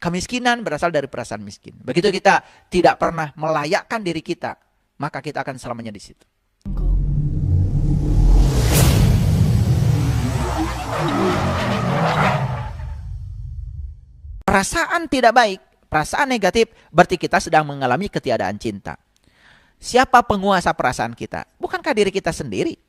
Kemiskinan berasal dari perasaan miskin. Begitu kita tidak pernah melayakkan diri kita, maka kita akan selamanya di situ. Perasaan tidak baik, perasaan negatif, berarti kita sedang mengalami ketiadaan cinta. Siapa penguasa perasaan kita? Bukankah diri kita sendiri?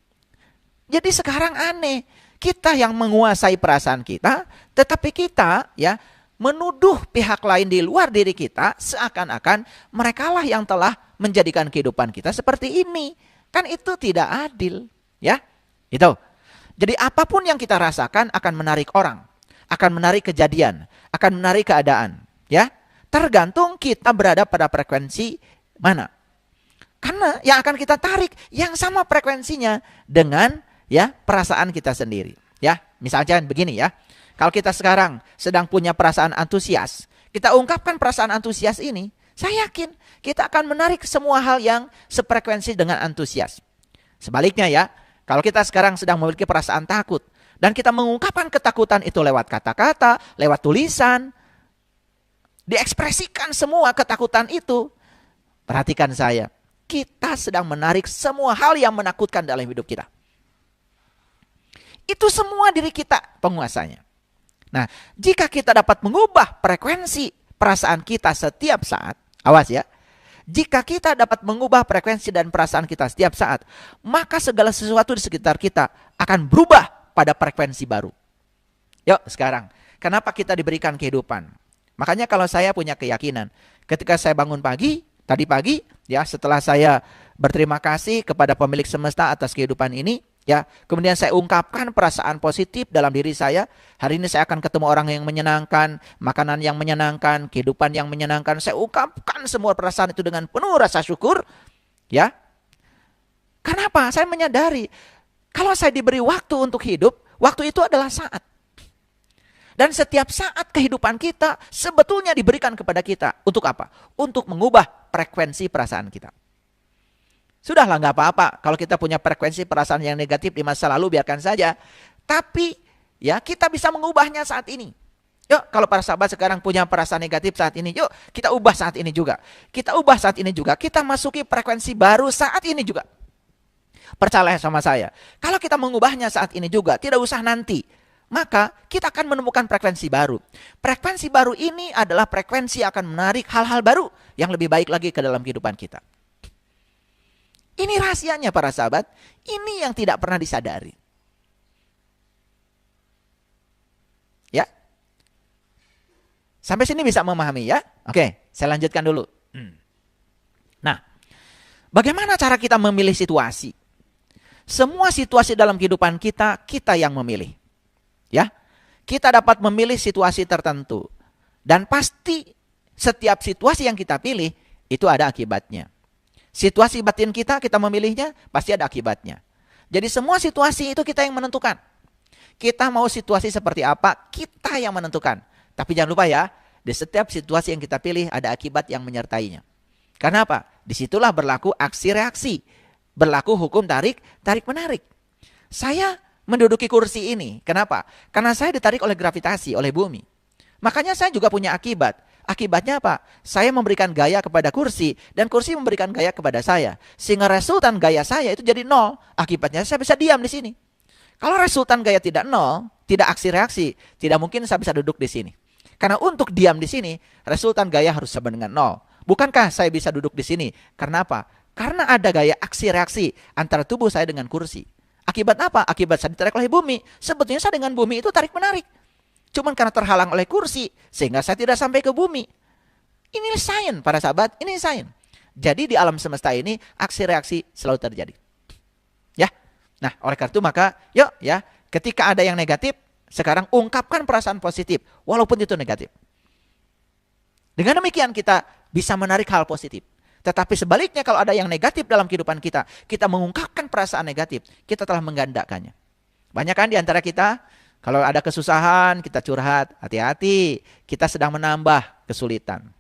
Jadi sekarang aneh, kita yang menguasai perasaan kita, tetapi kita ya menuduh pihak lain di luar diri kita seakan-akan merekalah yang telah menjadikan kehidupan kita seperti ini. Kan itu tidak adil, ya. Itu. Jadi apapun yang kita rasakan akan menarik orang, akan menarik kejadian, akan menarik keadaan, ya. Tergantung kita berada pada frekuensi mana. Karena yang akan kita tarik yang sama frekuensinya dengan ya perasaan kita sendiri, ya. Misalnya begini ya. Kalau kita sekarang sedang punya perasaan antusias, kita ungkapkan perasaan antusias ini, saya yakin kita akan menarik semua hal yang sefrekuensi dengan antusias. Sebaliknya ya, kalau kita sekarang sedang memiliki perasaan takut, dan kita mengungkapkan ketakutan itu lewat kata-kata, lewat tulisan, diekspresikan semua ketakutan itu, perhatikan saya, kita sedang menarik semua hal yang menakutkan dalam hidup kita. Itu semua diri kita penguasanya. Nah, jika kita dapat mengubah frekuensi perasaan kita setiap saat, awas ya, jika kita dapat mengubah frekuensi dan perasaan kita setiap saat, maka segala sesuatu di sekitar kita akan berubah pada frekuensi baru. Yuk sekarang, kenapa kita diberikan kehidupan? Makanya kalau saya punya keyakinan, ketika saya bangun pagi, tadi pagi, ya setelah saya berterima kasih kepada pemilik semesta atas kehidupan ini, ya, kemudian saya ungkapkan perasaan positif dalam diri saya. Hari ini saya akan ketemu orang yang menyenangkan, makanan yang menyenangkan, kehidupan yang menyenangkan. Saya ungkapkan semua perasaan itu dengan penuh rasa syukur. Ya. Kenapa? Saya menyadari kalau saya diberi waktu untuk hidup, waktu itu adalah saat. Dan setiap saat kehidupan kita sebetulnya diberikan kepada kita. Untuk apa? Untuk mengubah frekuensi perasaan kita. Sudahlah nggak apa-apa kalau kita punya frekuensi perasaan yang negatif di masa lalu, biarkan saja. Tapi ya kita bisa mengubahnya saat ini. Yuk kalau para sahabat sekarang punya perasaan negatif saat ini, yuk kita ubah saat ini juga. Kita ubah saat ini juga. Kita masuki frekuensi baru saat ini juga. Percaya sama saya. Kalau kita mengubahnya saat ini juga, tidak usah nanti. Maka kita akan menemukan frekuensi baru. Frekuensi baru ini adalah frekuensi yang akan menarik hal-hal baru yang lebih baik lagi ke dalam kehidupan kita. Ini rahasianya para sahabat, ini yang tidak pernah disadari. Ya. Sampai sini bisa memahami ya? Oke, saya lanjutkan dulu. Nah, bagaimana cara kita memilih situasi? Semua situasi dalam kehidupan kita, kita yang memilih. Ya. Kita dapat memilih situasi tertentu. Dan pasti setiap situasi yang kita pilih, itu ada akibatnya. Situasi batin kita memilihnya, pasti ada akibatnya. Jadi semua situasi itu kita yang menentukan. Kita mau situasi seperti apa, kita yang menentukan. Tapi jangan lupa ya, di setiap situasi yang kita pilih ada akibat yang menyertainya. Karena apa? Disitulah berlaku aksi reaksi. Berlaku hukum tarik-menarik. Saya menduduki kursi ini, kenapa? Karena saya ditarik oleh gravitasi, oleh bumi. Makanya saya juga punya akibat. Akibatnya apa? Saya memberikan gaya kepada kursi dan kursi memberikan gaya kepada saya. Sehingga resultan gaya saya itu jadi 0. Akibatnya saya bisa diam di sini. Kalau resultan gaya tidak 0, tidak aksi reaksi, tidak mungkin saya bisa duduk di sini. Karena untuk diam di sini, resultan gaya harus sama dengan 0. Bukankah saya bisa duduk di sini? Karena apa? Karena ada gaya aksi reaksi antara tubuh saya dengan kursi. Akibat apa? Akibat saya ditarik oleh bumi. Sebetulnya saya dengan bumi itu tarik menarik. Cuman karena terhalang oleh kursi, sehingga saya tidak sampai ke bumi. Ini sains para sahabat, ini sains. Jadi di alam semesta ini, aksi reaksi selalu terjadi. Ya, nah oleh karena itu maka, yuk ya, ketika ada yang negatif, sekarang ungkapkan perasaan positif, walaupun itu negatif. Dengan demikian kita bisa menarik hal positif. Tetapi sebaliknya kalau ada yang negatif dalam kehidupan kita, kita mengungkapkan perasaan negatif, kita telah menggandakannya. Banyak kan di antara kita, kalau ada kesusahan, kita curhat, hati-hati, kita sedang menambah kesulitan.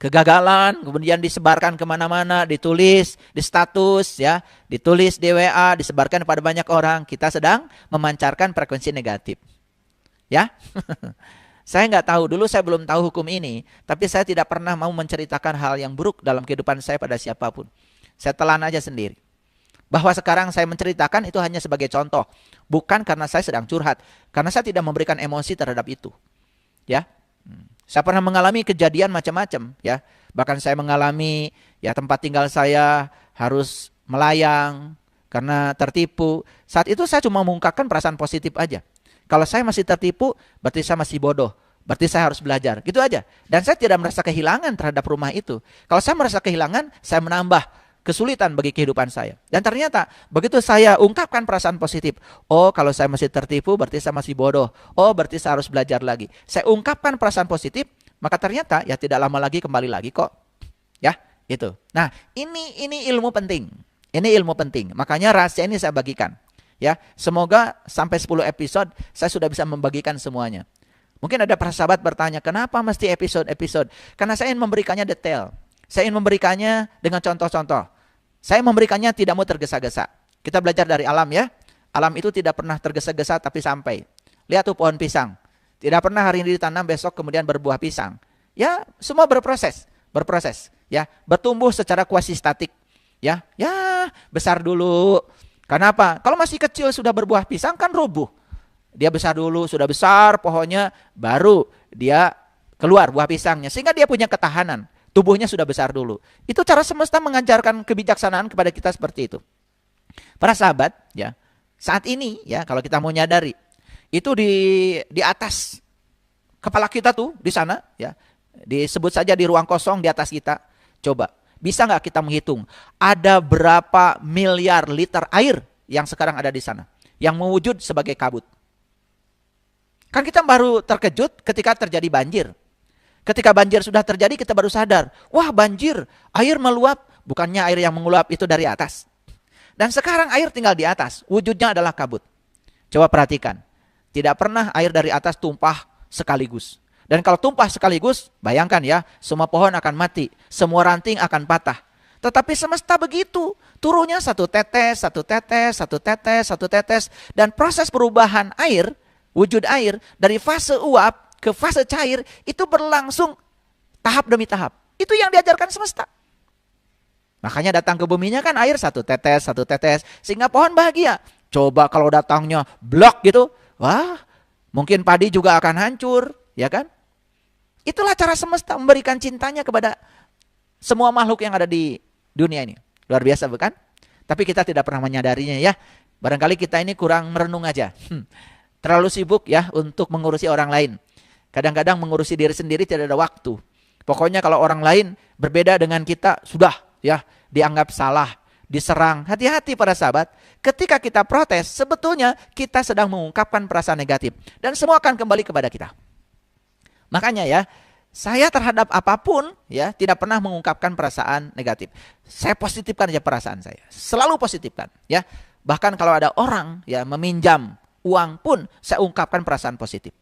Kegagalan, kemudian disebarkan kemana-mana, ditulis, di status, ya, ditulis di WA, disebarkan kepada banyak orang, kita sedang memancarkan frekuensi negatif. Ya, Saya nggak tahu, dulu saya belum tahu hukum ini, tapi saya tidak pernah mau menceritakan hal yang buruk dalam kehidupan saya pada siapapun. Saya telan aja sendiri. Bahwa sekarang saya menceritakan itu hanya sebagai contoh, bukan karena saya sedang curhat, karena saya tidak memberikan emosi terhadap itu. Ya, saya pernah mengalami kejadian macam-macam, ya. Bahkan saya mengalami ya tempat tinggal saya harus melayang karena tertipu. Saat itu saya cuma mengungkapkan perasaan positif aja. Kalau saya masih tertipu, berarti saya masih bodoh. Berarti saya harus belajar. Gitu aja. Dan saya tidak merasa kehilangan terhadap rumah itu. Kalau saya merasa kehilangan, saya menambah kesulitan bagi kehidupan saya. Dan ternyata begitu saya ungkapkan perasaan positif. Oh, kalau saya masih tertipu, berarti saya masih bodoh. Oh, berarti saya harus belajar lagi. Saya ungkapkan perasaan positif, maka ternyata ya tidak lama lagi kembali lagi kok. Ya, itu. Nah, ini ilmu penting. Ini ilmu penting. Makanya rahasia ini saya bagikan. Ya, semoga sampai 10 episode saya sudah bisa membagikan semuanya. Mungkin ada para sahabat bertanya, kenapa mesti episode-episode? Karena saya ingin memberikannya detail. Saya ingin memberikannya dengan contoh-contoh. Saya memberikannya tidak mau tergesa-gesa. Kita belajar dari alam ya. Alam itu tidak pernah tergesa-gesa tapi sampai. Lihat tuh pohon pisang. Tidak pernah hari ini ditanam, besok kemudian berbuah pisang. Ya, semua berproses. Ya, bertumbuh secara kuasi statik. Ya, besar dulu. Kenapa? Kalau masih kecil sudah berbuah pisang kan rubuh. Dia besar dulu, sudah besar pohonnya, baru dia keluar buah pisangnya. Sehingga dia punya ketahanan. Tubuhnya sudah besar dulu. Itu cara semesta mengajarkan kebijaksanaan kepada kita seperti itu. Para sahabat, ya, saat ini ya kalau kita mau nyadari, itu di atas kepala kita tuh di sana, ya, disebut saja di ruang kosong di atas kita. Coba. Bisa nggak kita menghitung ada berapa miliar liter air yang sekarang ada di sana yang mewujud sebagai kabut? Kan kita baru terkejut ketika terjadi banjir. Ketika banjir sudah terjadi kita baru sadar, wah banjir, air meluap, bukannya air yang menguap itu dari atas. Dan sekarang air tinggal di atas, wujudnya adalah kabut. Coba perhatikan, tidak pernah air dari atas tumpah sekaligus. Dan kalau tumpah sekaligus, bayangkan ya, semua pohon akan mati, semua ranting akan patah. Tetapi semesta begitu, turunnya satu tetes, satu tetes, satu tetes, satu tetes. Dan proses perubahan air, wujud air, dari fase uap ke fase cair, itu berlangsung tahap demi tahap. Itu yang diajarkan semesta. Makanya datang ke buminya kan air satu tetes, sehingga pohon bahagia. Coba kalau datangnya blok gitu, wah mungkin padi juga akan hancur, ya kan? Itulah cara semesta memberikan cintanya kepada semua makhluk yang ada di dunia ini. Luar biasa bukan? Tapi kita tidak pernah menyadarinya ya. Barangkali kita ini kurang merenung aja. Terlalu sibuk ya untuk mengurusi orang lain. Kadang-kadang mengurusi diri sendiri tidak ada waktu. Pokoknya kalau orang lain berbeda dengan kita, sudah ya dianggap salah, diserang. Hati-hati para sahabat. Ketika kita protes, sebetulnya kita sedang mengungkapkan perasaan negatif. Dan semua akan kembali kepada kita. Makanya ya, saya terhadap apapun ya tidak pernah mengungkapkan perasaan negatif. Saya positifkan aja perasaan saya. Selalu positifkan ya. Bahkan kalau ada orang ya meminjam uang pun saya ungkapkan perasaan positif.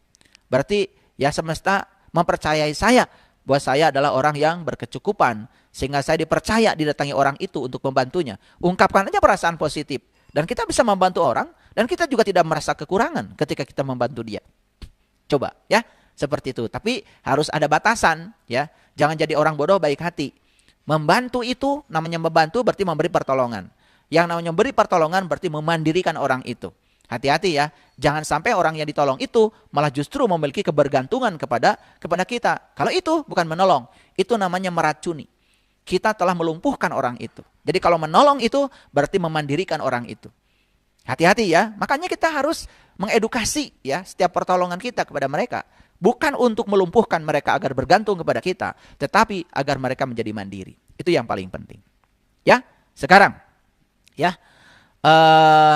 Berarti ya semesta mempercayai saya bahwa saya adalah orang yang berkecukupan sehingga saya dipercaya didatangi orang itu untuk membantunya. Ungkapkan aja perasaan positif dan kita bisa membantu orang dan kita juga tidak merasa kekurangan ketika kita membantu dia. Coba ya. Seperti itu. Tapi harus ada batasan ya. Jangan jadi orang bodoh baik hati. Membantu itu namanya membantu berarti memberi pertolongan. Yang namanya memberi pertolongan berarti memandirikan orang itu. Hati-hati ya. Jangan sampai orang yang ditolong itu malah justru memiliki kebergantungan kepada kita. Kalau itu bukan menolong. Itu namanya meracuni. Kita telah melumpuhkan orang itu. Jadi kalau menolong itu berarti memandirikan orang itu. Hati-hati ya. Makanya kita harus mengedukasi ya setiap pertolongan kita kepada mereka. Bukan untuk melumpuhkan mereka agar bergantung kepada kita, tetapi agar mereka menjadi mandiri. Itu yang paling penting. Ya, sekarang, ya,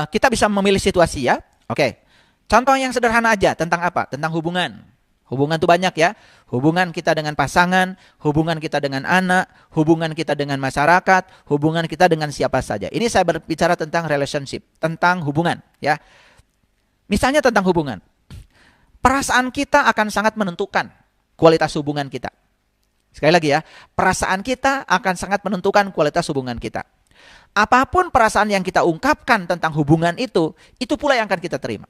kita bisa memilih situasi ya. Oke, contoh yang sederhana aja tentang apa? Tentang hubungan. Hubungan itu banyak ya. Hubungan kita dengan pasangan, hubungan kita dengan anak, hubungan kita dengan masyarakat, hubungan kita dengan siapa saja. Ini saya berbicara tentang relationship, tentang hubungan. Ya, misalnya tentang hubungan. Perasaan kita akan sangat menentukan kualitas hubungan kita. Sekali lagi ya, perasaan kita akan sangat menentukan kualitas hubungan kita. Apapun perasaan yang kita ungkapkan tentang hubungan itu pula yang akan kita terima.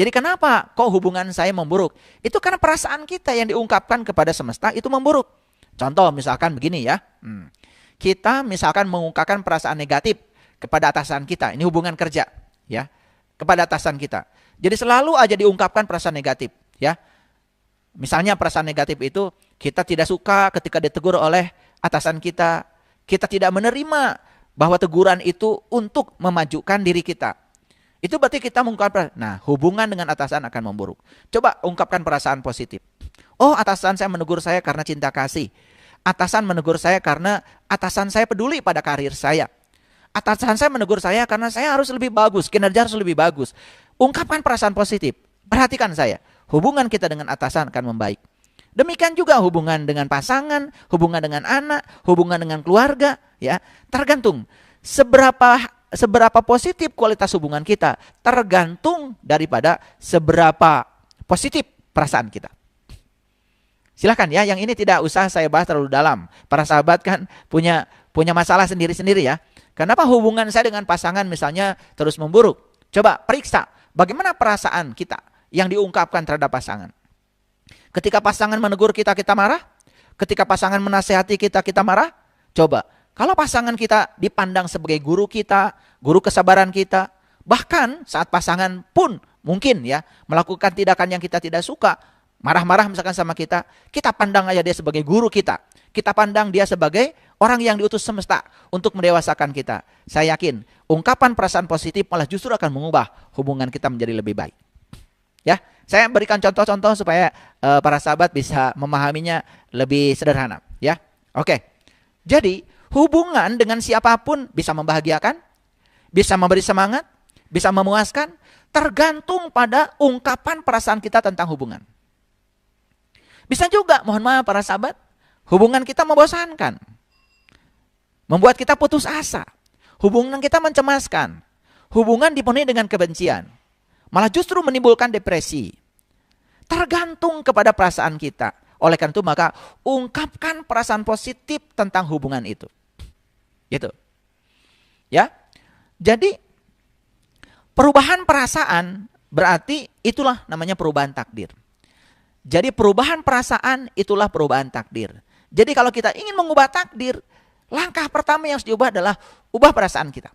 Jadi kenapa kok hubungan saya memburuk? Itu karena perasaan kita yang diungkapkan kepada semesta itu memburuk. Contoh misalkan begini ya. Kita misalkan mengungkapkan perasaan negatif kepada atasan kita. Ini hubungan kerja ya. Kepada atasan kita. Jadi selalu aja diungkapkan perasaan negatif ya. Misalnya perasaan negatif itu kita tidak suka ketika ditegur oleh atasan kita. Kita tidak menerima bahwa teguran itu untuk memajukan diri kita. Itu berarti kita mengungkapkan, nah hubungan dengan atasan akan memburuk. Coba ungkapkan perasaan positif. Oh, atasan saya menegur saya karena cinta kasih. Atasan menegur saya karena atasan saya peduli pada karir saya. Atasan saya menegur saya karena saya harus lebih bagus, kinerja harus lebih bagus. Ungkapkan perasaan positif. Perhatikan saya, hubungan kita dengan atasan akan membaik. Demikian juga hubungan dengan pasangan, hubungan dengan anak, hubungan dengan keluarga, ya. Tergantung seberapa positif kualitas hubungan kita, tergantung daripada seberapa positif perasaan kita. Silakan ya, yang ini tidak usah saya bahas terlalu dalam. Para sahabat kan punya masalah sendiri-sendiri ya. Kenapa hubungan saya dengan pasangan misalnya terus memburuk? Coba periksa bagaimana perasaan kita yang diungkapkan terhadap pasangan. Ketika pasangan menegur kita, kita marah. Ketika pasangan menasehati kita, kita marah. Coba, kalau pasangan kita dipandang sebagai guru kita, guru kesabaran kita, bahkan saat pasangan pun mungkin ya melakukan tindakan yang kita tidak suka, marah-marah misalkan sama kita, kita pandang aja dia sebagai guru kita. Kita pandang dia sebagai orang yang diutus semesta untuk mendewasakan kita. Saya yakin, ungkapan perasaan positif malah justru akan mengubah hubungan kita menjadi lebih baik. Ya, saya berikan contoh-contoh supaya para sahabat bisa memahaminya lebih sederhana. Ya, oke. Jadi hubungan dengan siapapun bisa membahagiakan, bisa memberi semangat, bisa memuaskan, tergantung pada ungkapan perasaan kita tentang hubungan. Bisa juga, mohon maaf para sahabat, hubungan kita membosankan, membuat kita putus asa, hubungan kita mencemaskan, hubungan dipenuhi dengan kebencian, malah justru menimbulkan depresi. Tergantung kepada perasaan kita. Oleh karena itu maka ungkapkan perasaan positif tentang hubungan itu. Gitu. Ya. Jadi perubahan perasaan berarti itulah namanya perubahan takdir. Jadi perubahan perasaan itulah perubahan takdir. Jadi kalau kita ingin mengubah takdir, langkah pertama yang harus diubah adalah ubah perasaan kita.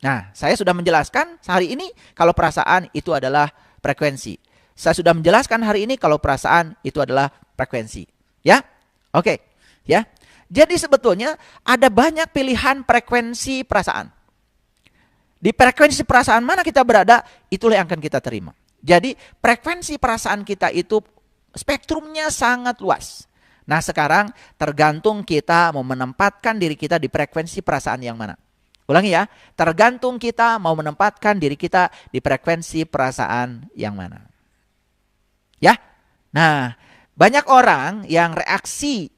Nah, saya sudah menjelaskan hari ini kalau perasaan itu adalah frekuensi. Saya sudah menjelaskan hari ini kalau perasaan itu adalah frekuensi. Ya? Oke. Ya. Jadi sebetulnya ada banyak pilihan frekuensi perasaan. Di frekuensi perasaan mana kita berada, itulah yang akan kita terima. Jadi frekuensi perasaan kita itu spektrumnya sangat luas. Nah, sekarang tergantung kita mau menempatkan diri kita di frekuensi perasaan yang mana. Ulangi ya, tergantung kita mau menempatkan diri kita di frekuensi perasaan yang mana. Ya, nah banyak orang yang reaksi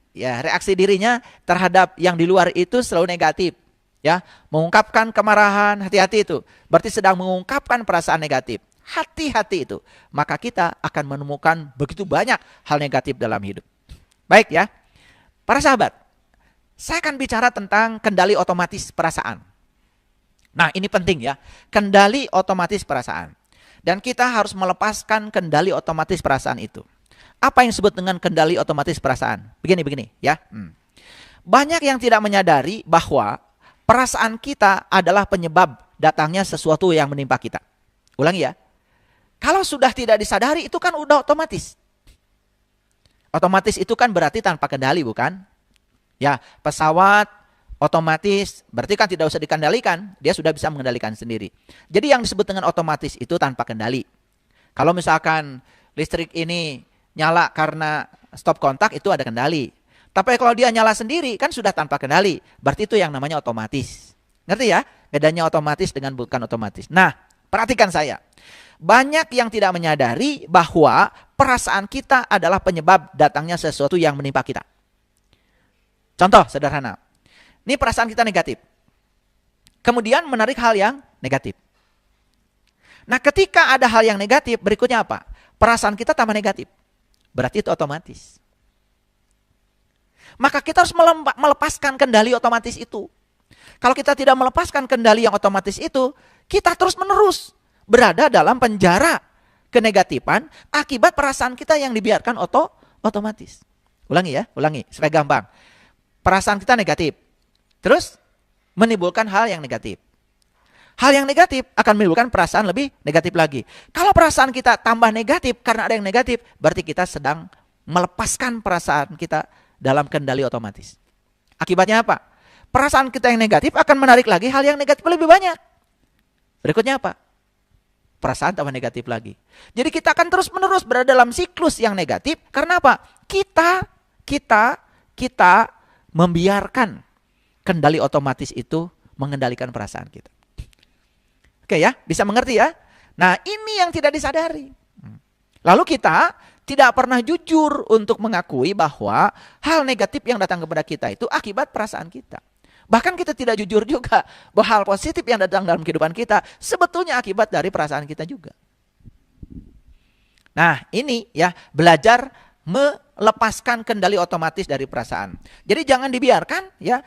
dirinya terhadap yang di luar itu selalu negatif. Ya, mengungkapkan kemarahan, hati-hati itu. Berarti sedang mengungkapkan perasaan negatif. Hati-hati itu. Maka kita akan menemukan begitu banyak hal negatif dalam hidup. Baik ya, para sahabat, saya akan bicara tentang kendali otomatis perasaan. Nah, ini penting ya, kendali otomatis perasaan. Dan kita harus melepaskan kendali otomatis perasaan itu. Apa yang disebut dengan kendali otomatis perasaan? Begini ya. Banyak yang tidak menyadari bahwa perasaan kita adalah penyebab datangnya sesuatu yang menimpa kita. Ulangi ya. Kalau sudah tidak disadari itu kan udah otomatis. Otomatis itu kan berarti tanpa kendali, bukan? Ya, pesawat otomatis berarti kan tidak usah dikendalikan, dia sudah bisa mengendalikan sendiri. Jadi yang disebut dengan otomatis itu tanpa kendali. Kalau misalkan listrik ini nyala karena stop kontak, itu ada kendali. Tapi kalau dia nyala sendiri kan sudah tanpa kendali, berarti itu yang namanya otomatis. Ngerti ya? Bedanya otomatis dengan bukan otomatis. Nah, perhatikan saya. Banyak yang tidak menyadari bahwa perasaan kita adalah penyebab datangnya sesuatu yang menimpa kita. Contoh sederhana. Ini perasaan kita negatif. Kemudian menarik hal yang negatif. Nah, ketika ada hal yang negatif, berikutnya apa? Perasaan kita tambah negatif. Berarti itu otomatis. Maka kita harus melepaskan kendali otomatis itu. Kalau kita tidak melepaskan kendali yang otomatis itu, kita terus-menerus berada dalam penjara kenegatifan akibat perasaan kita yang dibiarkan otomatis. Ulangi ya, ulangi supaya gampang. Perasaan kita negatif, terus menimbulkan hal yang negatif. Hal yang negatif akan menimbulkan perasaan lebih negatif lagi. Kalau perasaan kita tambah negatif karena ada yang negatif, berarti kita sedang melepaskan perasaan kita dalam kendali otomatis. Akibatnya apa? Perasaan kita yang negatif akan menarik lagi hal yang negatif lebih banyak. Berikutnya apa? Perasaan tambah negatif lagi. Jadi kita akan terus-menerus berada dalam siklus yang negatif. Karena apa? Kita membiarkan kendali otomatis itu mengendalikan perasaan kita. Oke ya, bisa mengerti ya? Nah, ini yang tidak disadari. Lalu kita tidak pernah jujur untuk mengakui bahwa hal negatif yang datang kepada kita itu akibat perasaan kita. Bahkan kita tidak jujur juga bahwa hal positif yang datang dalam kehidupan kita sebetulnya akibat dari perasaan kita juga. Nah, ini ya, belajar melepaskan kendali otomatis dari perasaan. Jadi jangan dibiarkan ya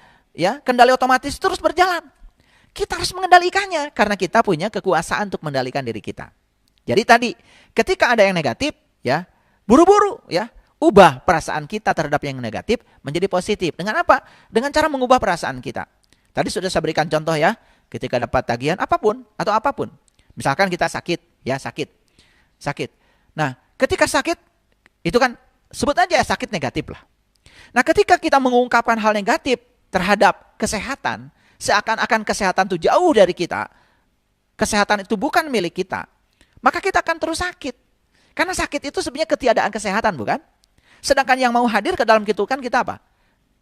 kendali otomatis terus berjalan. Kita harus mengendalikannya karena kita punya kekuasaan untuk mengendalikan diri kita. Jadi tadi ketika ada yang negatif ya, buru-buru ya, ubah perasaan kita terhadap yang negatif menjadi positif. Dengan apa? Dengan cara mengubah perasaan kita. Tadi sudah saya berikan contoh ya, ketika dapat tagihan apapun atau apapun. Misalkan kita sakit. Nah, ketika sakit itu kan sebut aja sakit negatif lah. Nah, ketika kita mengungkapkan hal negatif terhadap kesehatan, seakan-akan kesehatan itu jauh dari kita, kesehatan itu bukan milik kita, maka kita akan terus sakit. Karena sakit itu sebenarnya ketiadaan kesehatan, bukan? Sedangkan yang mau hadir ke dalam kehidupan kita apa?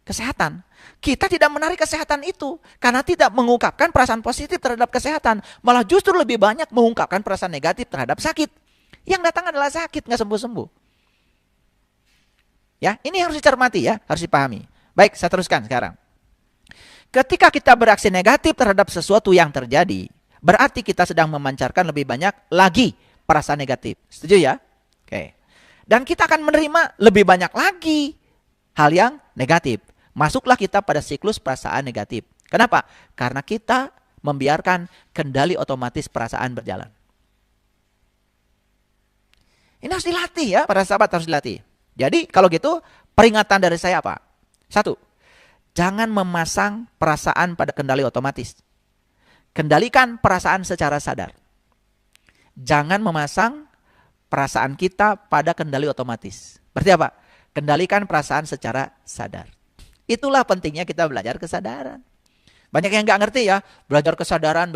Kesehatan. Kita tidak menarik kesehatan itu karena tidak mengungkapkan perasaan positif terhadap kesehatan, malah justru lebih banyak mengungkapkan perasaan negatif terhadap sakit. Yang datang adalah sakit, nggak sembuh-sembuh. Ya, ini harus dicermati ya, harus dipahami. Baik, saya teruskan sekarang. Ketika kita bereaksi negatif terhadap sesuatu yang terjadi, berarti kita sedang memancarkan lebih banyak lagi perasaan negatif. Setuju ya? Oke. Dan kita akan menerima lebih banyak lagi hal yang negatif. Masuklah kita pada siklus perasaan negatif. Kenapa? Karena kita membiarkan kendali otomatis perasaan berjalan. Ini harus dilatih ya, para sahabat harus dilatih. Jadi kalau gitu peringatan dari saya apa? 1. Jangan memasang perasaan pada kendali otomatis. Kendalikan perasaan secara sadar. Jangan memasang perasaan kita pada kendali otomatis. Berarti apa? Kendalikan perasaan secara sadar. Itulah pentingnya kita belajar kesadaran. Banyak yang nggak ngerti ya, belajar kesadaran,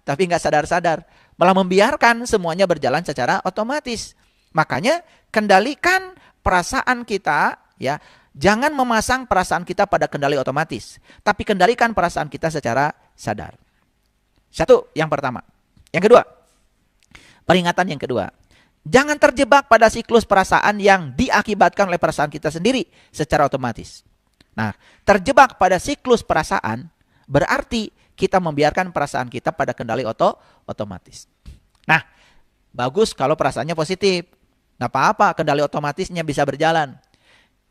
tapi nggak sadar-sadar. Malah membiarkan semuanya berjalan secara otomatis. Makanya kendalikan perasaan kita ya, jangan memasang perasaan kita pada kendali otomatis, tapi kendalikan perasaan kita secara sadar. 1, yang pertama. Yang kedua, peringatan yang kedua. Jangan terjebak pada siklus perasaan yang diakibatkan oleh perasaan kita sendiri secara otomatis. Nah, terjebak pada siklus perasaan berarti kita membiarkan perasaan kita pada kendali otomatis. Nah, bagus kalau perasaannya positif. Nggak apa-apa, kendali otomatisnya bisa berjalan.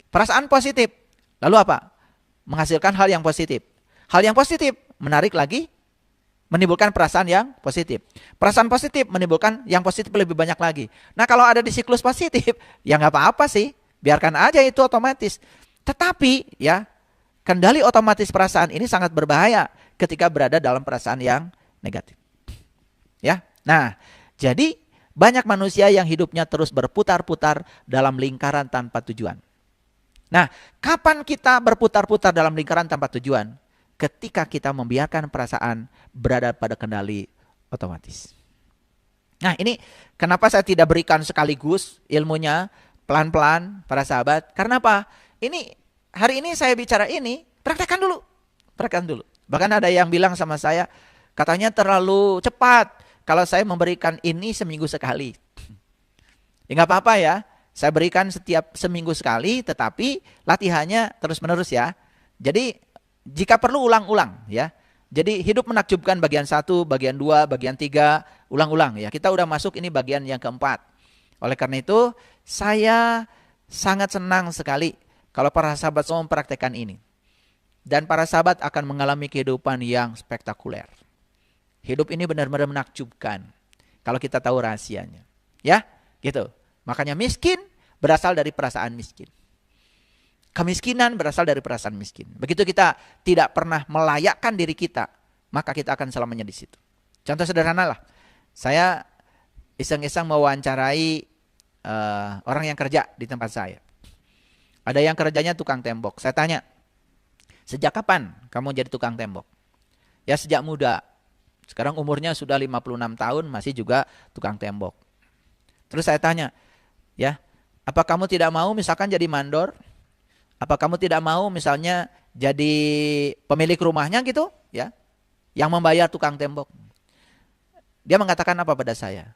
Perasaan positif, lalu apa? Menghasilkan hal yang positif. Hal yang positif menarik lagi, menimbulkan perasaan yang positif. Perasaan positif menimbulkan yang positif lebih banyak lagi. Nah, kalau ada di siklus positif, ya nggak apa-apa sih. Biarkan aja itu otomatis. Tetapi ya, kendali otomatis perasaan ini sangat berbahaya ketika berada dalam perasaan yang negatif. Ya. Nah, jadi banyak manusia yang hidupnya terus berputar-putar dalam lingkaran tanpa tujuan. Nah, kapan kita berputar-putar dalam lingkaran tanpa tujuan? Ketika kita membiarkan perasaan berada pada kendali otomatis. Nah, ini kenapa saya tidak berikan sekaligus ilmunya pelan-pelan para sahabat? Karena apa? Hari ini saya bicara ini, praktekkan dulu. Bahkan ada yang bilang sama saya, katanya terlalu cepat kalau saya memberikan ini seminggu sekali. Ya nggak apa-apa ya, saya berikan setiap seminggu sekali, tetapi latihannya terus-menerus ya. Jadi jika perlu ulang-ulang ya. Jadi hidup menakjubkan bagian 1, bagian 2, bagian 3, ulang-ulang ya. Kita udah masuk ini bagian yang keempat. Oleh karena itu, saya sangat senang sekali kalau para sahabat semua mempraktekkan ini. Dan para sahabat akan mengalami kehidupan yang spektakuler. Hidup ini benar-benar menakjubkan kalau kita tahu rahasianya. Ya, gitu. Makanya miskin berasal dari perasaan miskin. Kemiskinan berasal dari perasaan miskin. Begitu kita tidak pernah melayakkan diri kita, maka kita akan selamanya di situ. Contoh sederhana lah. Saya iseng-iseng mewawancarai orang yang kerja di tempat saya. Ada yang kerjanya tukang tembok. Saya tanya, sejak kapan kamu jadi tukang tembok? Ya sejak muda. Sekarang umurnya sudah 56 tahun, masih juga tukang tembok. Terus saya tanya, ya, apa kamu tidak mau misalkan jadi mandor? Apa kamu tidak mau misalnya jadi pemilik rumahnya gitu, ya, yang membayar tukang tembok? Dia mengatakan apa pada saya?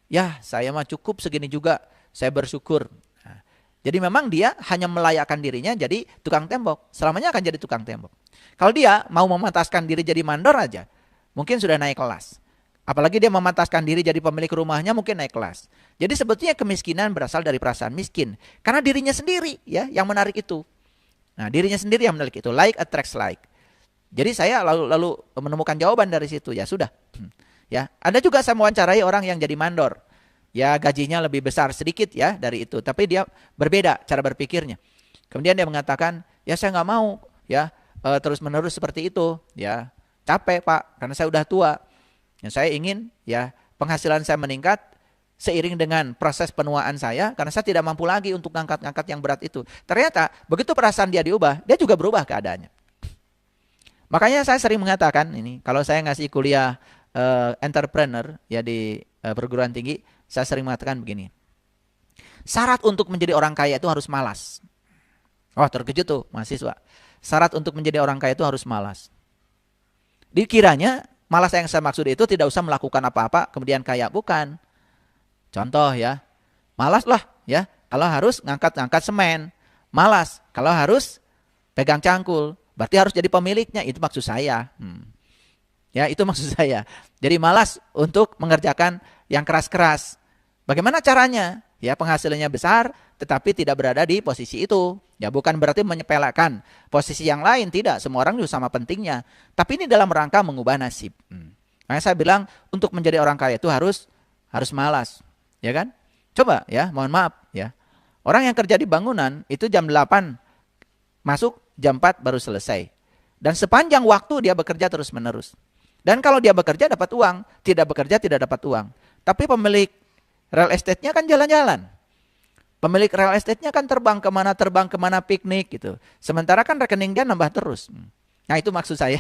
Ya, saya mah cukup segini juga, saya bersyukur. Nah, jadi memang dia hanya melayakkan dirinya jadi tukang tembok, selamanya akan jadi tukang tembok. Kalau dia mau memantaskan diri jadi mandor aja, mungkin sudah naik kelas. Apalagi dia memantaskan diri jadi pemilik rumahnya, mungkin naik kelas. Jadi sebetulnya kemiskinan berasal dari perasaan miskin. Karena dirinya sendiri ya yang menarik itu. Nah, dirinya sendiri yang menarik itu. Like attracts like. Jadi saya lalu menemukan jawaban dari situ. Ya sudah. Ya, ada juga saya mewawancarai orang yang jadi mandor. Ya, gajinya lebih besar sedikit ya dari itu. Tapi dia berbeda cara berpikirnya. Kemudian dia mengatakan, ya saya nggak mau ya terus-menerus seperti itu. Ya, capek Pak, karena saya udah tua. Yang saya ingin ya penghasilan saya meningkat seiring dengan proses penuaan saya karena saya tidak mampu lagi untuk ngangkat-ngangkat yang berat itu. Ternyata begitu perasaan dia diubah, dia juga berubah keadaannya. Makanya saya sering mengatakan ini, kalau saya ngasih kuliah entrepreneur ya di perguruan tinggi, saya sering mengatakan begini. Syarat untuk menjadi orang kaya itu harus malas. Oh, terkejut tuh mahasiswa. Syarat untuk menjadi orang kaya itu harus malas. Dikiranya malas yang saya maksud itu tidak usah melakukan apa-apa kemudian kaya, bukan. Contoh ya, malas lah ya kalau harus ngangkat-ngangkat semen, malas kalau harus pegang cangkul, berarti harus jadi pemiliknya, itu maksud saya. Ya, itu maksud saya. Jadi malas untuk mengerjakan yang keras-keras. Bagaimana caranya? Ya, penghasilannya besar tetapi tidak berada di posisi itu. Ya, bukan berarti menyepelekan posisi yang lain, tidak. Semua orang juga sama pentingnya. Tapi ini dalam rangka mengubah nasib. Makanya saya bilang untuk menjadi orang kaya itu harus malas, ya kan? Coba ya, mohon maaf ya. Orang yang kerja di bangunan itu jam 8 masuk, jam 4 baru selesai. Dan sepanjang waktu dia bekerja terus-menerus. Dan kalau dia bekerja dapat uang, tidak bekerja tidak dapat uang. Tapi pemilik real estate-nya kan jalan-jalan. Pemilik real estate-nya kan terbang kemana piknik gitu. Sementara kan rekening dia nambah terus. Nah, itu maksud saya.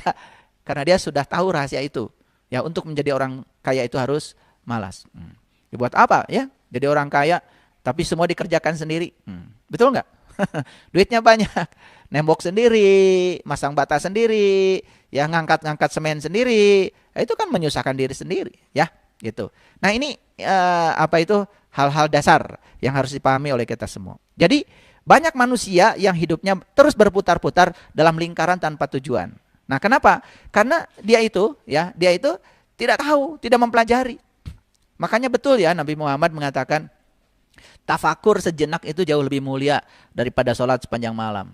Karena dia sudah tahu rahasia itu. Ya, untuk menjadi orang kaya itu harus malas. Buat apa ya? Jadi orang kaya tapi semua dikerjakan sendiri. Betul nggak? Duitnya banyak. Nembok sendiri, masang bata sendiri, ya ngangkat-ngangkat semen sendiri. Itu kan menyusahkan diri sendiri, ya, gitu. Nah, ini hal-hal dasar yang harus dipahami oleh kita semua. Jadi, banyak manusia yang hidupnya terus berputar-putar dalam lingkaran tanpa tujuan. Nah, kenapa? Karena dia itu tidak tahu, tidak mempelajari. Makanya betul ya Nabi Muhammad mengatakan tafakur sejenak itu jauh lebih mulia daripada sholat sepanjang malam.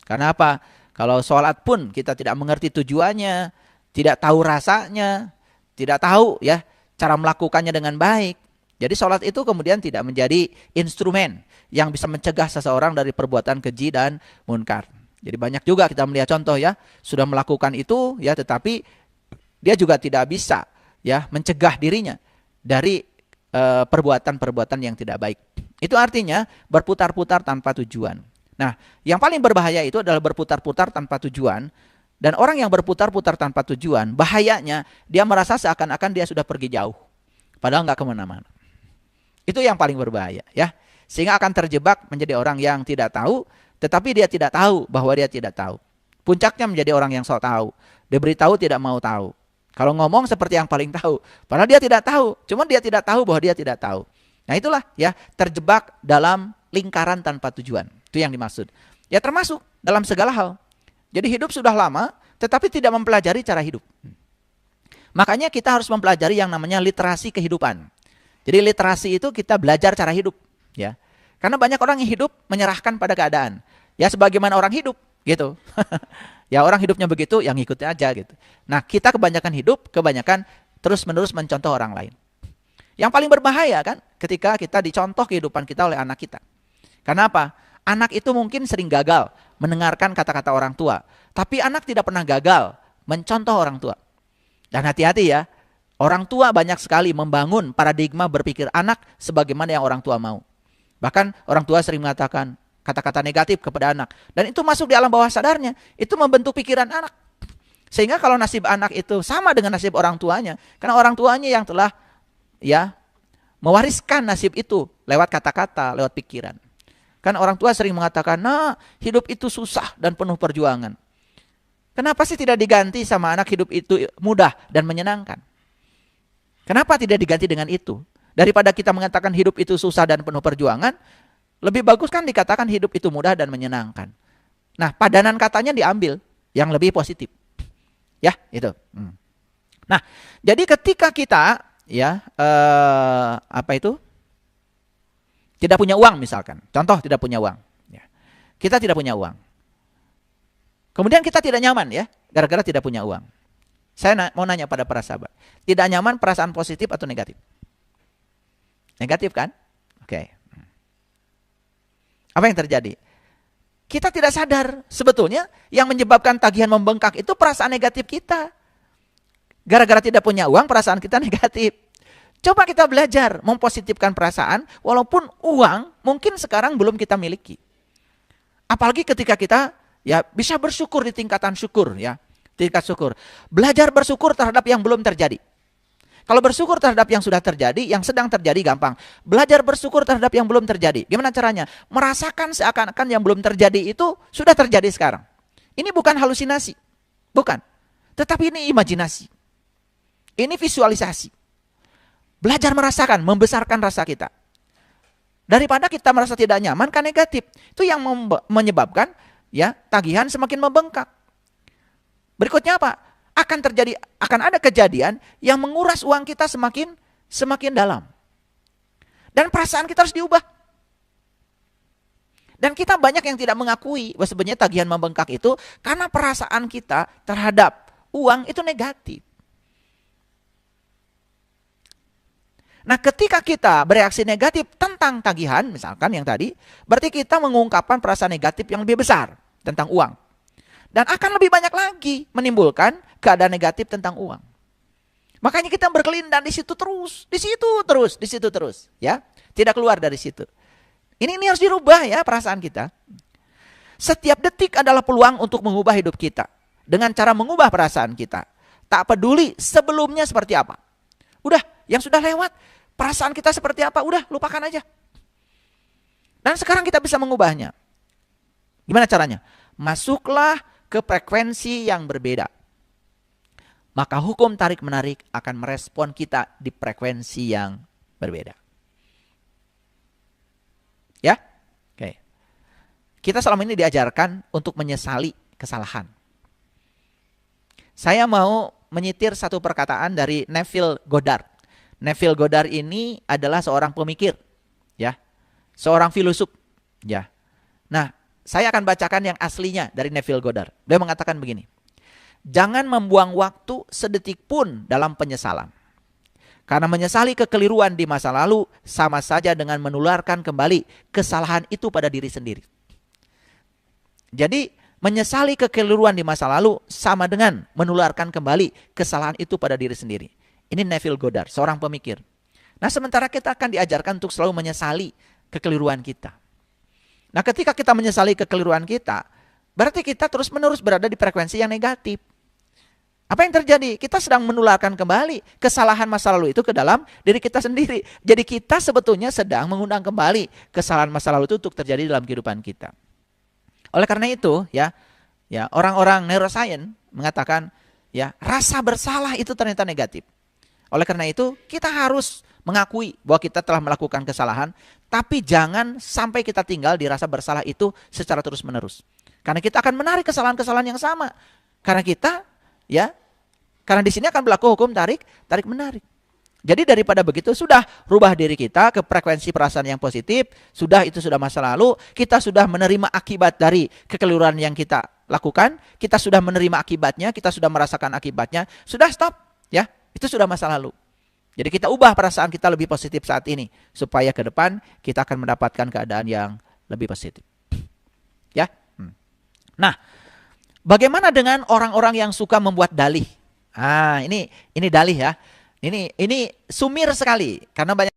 Karena apa? Kalau sholat pun kita tidak mengerti tujuannya, tidak tahu rasanya, tidak tahu ya cara melakukannya dengan baik. Jadi sholat itu kemudian tidak menjadi instrumen yang bisa mencegah seseorang dari perbuatan keji dan munkar. Jadi banyak juga kita melihat contoh ya, sudah melakukan itu ya, tetapi dia juga tidak bisa ya mencegah dirinya dari perbuatan-perbuatan yang tidak baik. Itu artinya berputar-putar tanpa tujuan. Nah, yang paling berbahaya itu adalah berputar-putar tanpa tujuan. Dan orang yang berputar-putar tanpa tujuan, bahayanya dia merasa seakan-akan dia sudah pergi jauh. Padahal nggak kemana-mana. Itu yang paling berbahaya ya. Sehingga akan terjebak menjadi orang yang tidak tahu, tetapi dia tidak tahu bahwa dia tidak tahu. Puncaknya menjadi orang yang sok tahu. Diberitahu tidak mau tahu. Kalau ngomong seperti yang paling tahu. Padahal dia tidak tahu. Cuma dia tidak tahu bahwa dia tidak tahu. Nah, itulah ya, terjebak dalam lingkaran tanpa tujuan. Itu yang dimaksud. Ya, termasuk dalam segala hal. Jadi hidup sudah lama, tetapi tidak mempelajari cara hidup. Makanya kita harus mempelajari yang namanya literasi kehidupan. Jadi literasi itu kita belajar cara hidup. Ya, karena banyak orang yang hidup menyerahkan pada keadaan. Ya, sebagaimana orang hidup gitu. Ya, orang hidupnya begitu, yang ngikutin aja gitu. Nah, kita kebanyakan hidup, kebanyakan terus-menerus mencontoh orang lain. Yang paling berbahaya kan ketika kita dicontoh kehidupan kita oleh anak kita. Karena apa? Anak itu mungkin sering gagal mendengarkan kata-kata orang tua. Tapi anak tidak pernah gagal mencontoh orang tua. Dan hati-hati ya, orang tua banyak sekali membangun paradigma berpikir anak sebagaimana yang orang tua mau. Bahkan orang tua sering mengatakan kata-kata negatif kepada anak. Dan itu masuk di alam bawah sadarnya. Itu membentuk pikiran anak. Sehingga kalau nasib anak itu sama dengan nasib orang tuanya. Karena orang tuanya yang telah mewariskan nasib itu lewat kata-kata, lewat pikiran. Kan orang tua sering mengatakan, nah hidup itu susah dan penuh perjuangan. Kenapa sih tidak diganti sama anak hidup itu mudah dan menyenangkan? Kenapa tidak diganti dengan itu? Daripada kita mengatakan hidup itu susah dan penuh perjuangan, lebih bagus kan dikatakan hidup itu mudah dan menyenangkan. Nah, padanan katanya diambil yang lebih positif. Ya, itu. Nah, jadi ketika kita tidak punya uang misalkan. Contoh tidak punya uang. Ya. Kita tidak punya uang. Kemudian kita tidak nyaman ya, gara-gara tidak punya uang. Saya mau nanya pada para sahabat. Tidak nyaman perasaan positif atau negatif? Negatif kan? Oke. Apa yang terjadi? Kita tidak sadar sebetulnya yang menyebabkan tagihan membengkak itu perasaan negatif kita. Gara-gara tidak punya uang, perasaan kita negatif. Coba kita belajar mempositifkan perasaan, walaupun uang mungkin sekarang belum kita miliki. Apalagi ketika kita bisa bersyukur di tingkatan syukur ya, tingkat syukur. Belajar bersyukur terhadap yang belum terjadi. Kalau bersyukur terhadap yang sudah terjadi, yang sedang terjadi gampang. Belajar bersyukur terhadap yang belum terjadi. Gimana caranya? Merasakan seakan-akan yang belum terjadi itu sudah terjadi sekarang. Ini bukan halusinasi, bukan. Tetapi ini imajinasi. Ini visualisasi. Belajar merasakan, membesarkan rasa kita. Daripada kita merasa tidak nyaman kan negatif. Itu yang menyebabkan tagihan semakin membengkak. Berikutnya apa? Akan ada kejadian yang menguras uang kita semakin dalam. Dan perasaan kita harus diubah. Dan kita banyak yang tidak mengakui bahwa sebenarnya tagihan membengkak itu karena perasaan kita terhadap uang itu negatif. Nah, ketika kita bereaksi negatif tentang tagihan, misalkan yang tadi, berarti kita mengungkapkan perasaan negatif yang lebih besar tentang uang. Dan akan lebih banyak lagi menimbulkan keadaan negatif tentang uang. Makanya kita berkelindan di situ terus, di situ terus, ya. Tidak keluar dari situ. Ini harus dirubah ya perasaan kita. Setiap detik adalah peluang untuk mengubah hidup kita dengan cara mengubah perasaan kita. Tak peduli sebelumnya seperti apa. Udah, yang sudah lewat, perasaan kita seperti apa, udah lupakan aja. Dan sekarang kita bisa mengubahnya. Gimana caranya? Masuklah ke frekuensi yang berbeda. Maka hukum tarik-menarik akan merespon kita di frekuensi yang berbeda. Ya? Oke. Kita selama ini diajarkan untuk menyesali kesalahan. Saya mau menyitir satu perkataan dari Neville Goddard. Neville Goddard ini adalah seorang pemikir, ya, seorang filosof, ya. Nah, saya akan bacakan yang aslinya dari Neville Goddard. Dia mengatakan begini: jangan membuang waktu sedetik pun dalam penyesalan. Karena menyesali kekeliruan di masa lalu sama saja dengan menularkan kembali kesalahan itu pada diri sendiri. Jadi, menyesali kekeliruan di masa lalu sama dengan menularkan kembali kesalahan itu pada diri sendiri. Ini Neville Goddard, seorang pemikir. Nah, sementara kita akan diajarkan untuk selalu menyesali kekeliruan kita. Nah, ketika kita menyesali kekeliruan kita, berarti kita terus-menerus berada di frekuensi yang negatif. Apa yang terjadi? Kita sedang menularkan kembali kesalahan masa lalu itu ke dalam diri kita sendiri. Jadi kita sebetulnya sedang mengundang kembali kesalahan masa lalu itu untuk terjadi dalam kehidupan kita. Oleh karena itu, ya orang-orang neuroscience mengatakan, rasa bersalah itu ternyata negatif. Oleh karena itu, kita harus mengakui bahwa kita telah melakukan kesalahan, tapi jangan sampai kita tinggal di rasa bersalah itu secara terus-menerus. Karena kita akan menarik kesalahan-kesalahan yang sama. Karena kita, karena di sini akan berlaku hukum tarik-menarik. Jadi daripada begitu, sudah rubah diri kita ke frekuensi perasaan yang positif, itu sudah masa lalu, kita sudah menerima akibat dari kekeliruan yang kita lakukan, kita sudah menerima akibatnya, kita sudah merasakan akibatnya, sudah stop, itu sudah masa lalu. Jadi kita ubah perasaan kita lebih positif saat ini supaya ke depan kita akan mendapatkan keadaan yang lebih positif. Ya. Nah, bagaimana dengan orang-orang yang suka membuat dalih? Ini dalih ya. Ini sumir sekali karena banyak